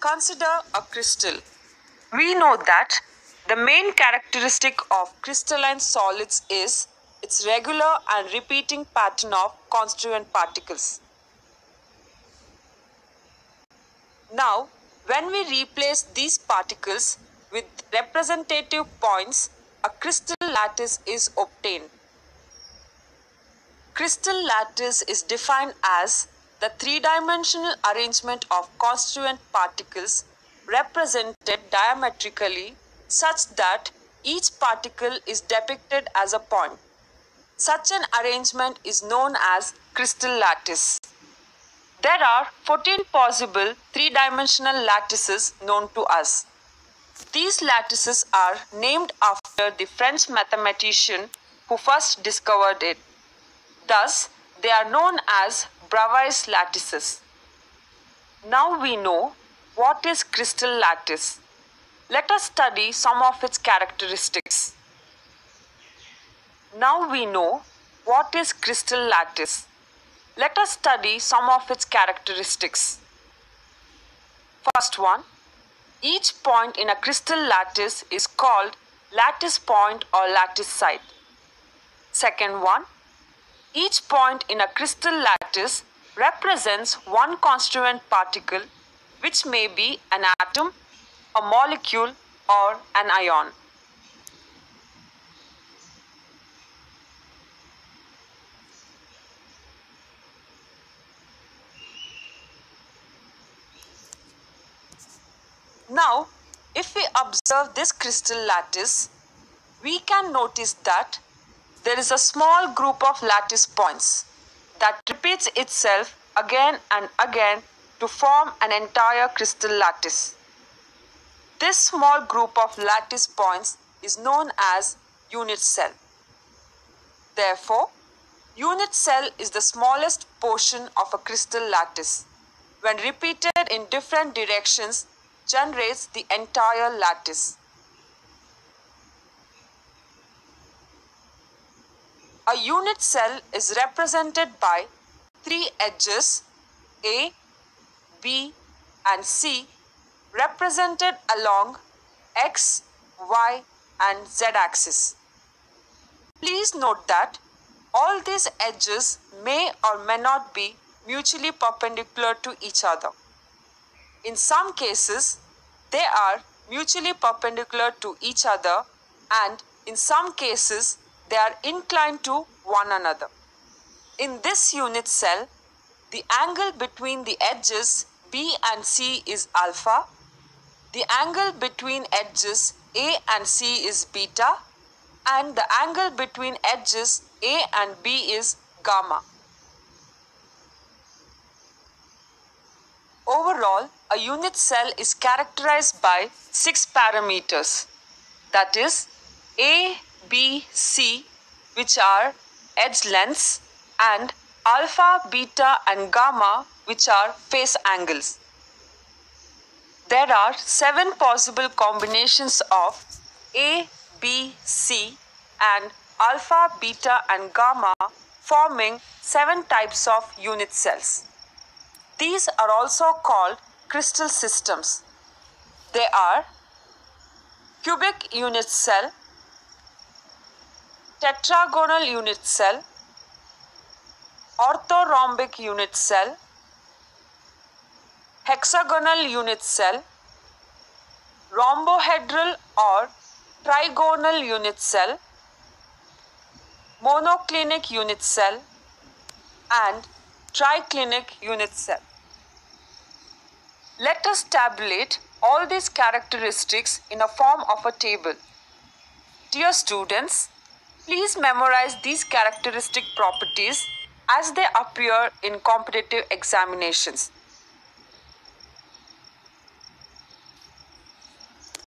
Consider a crystal. We know that the main characteristic of crystalline solids is its regular and repeating pattern of constituent particles. Now, when we replace these particles with representative points, a crystal lattice is obtained. Crystal lattice is defined as the three-dimensional arrangement of constituent particles represented diametrically such that each particle is depicted as a point. Such an arrangement is known as crystal lattice. There are 14 possible three-dimensional lattices known to us. These lattices are named after the French mathematician who first discovered it. Thus, they are known as Bravais lattices. Now we know what is crystal lattice. Let us study some of its characteristics. Now we know what is crystal lattice. Let us study some of its characteristics. First one, each point in a crystal lattice is called lattice point or lattice site. Second one, each point in a crystal lattice represents one constituent particle, which may be an atom, a molecule, or an ion. Now, if we observe this crystal lattice, we can notice that there is a small group of lattice points that repeats itself again and again to form an entire crystal lattice. This small group of lattice points is known as unit cell. Therefore, unit cell is the smallest portion of a crystal lattice. When repeated in different directions, generates the entire lattice. A unit cell is represented by three edges A, B, and C represented along X, Y, and Z axis. Please note that all these edges may or may not be mutually perpendicular to each other. In some cases, they are mutually perpendicular to each other, and in some cases, they are inclined to one another. In this unit cell, the angle between the edges B and C is alpha, the angle between edges A and C is beta, and the angle between edges A and B is gamma. Overall, a unit cell is characterized by 6 parameters, that is A, B, C, which are edge lengths, and alpha, beta, and gamma, which are phase angles. There are 7 possible combinations of A, B, C, and alpha, beta, and gamma, forming 7 types of unit cells. These are also called crystal systems. They are cubic unit cell, tetragonal unit cell, orthorhombic unit cell, hexagonal unit cell, rhombohedral or trigonal unit cell, monoclinic unit cell, and triclinic unit cell. Let us tabulate all these characteristics in a form of a table. Dear students, please memorize these characteristic properties as they appear in competitive examinations.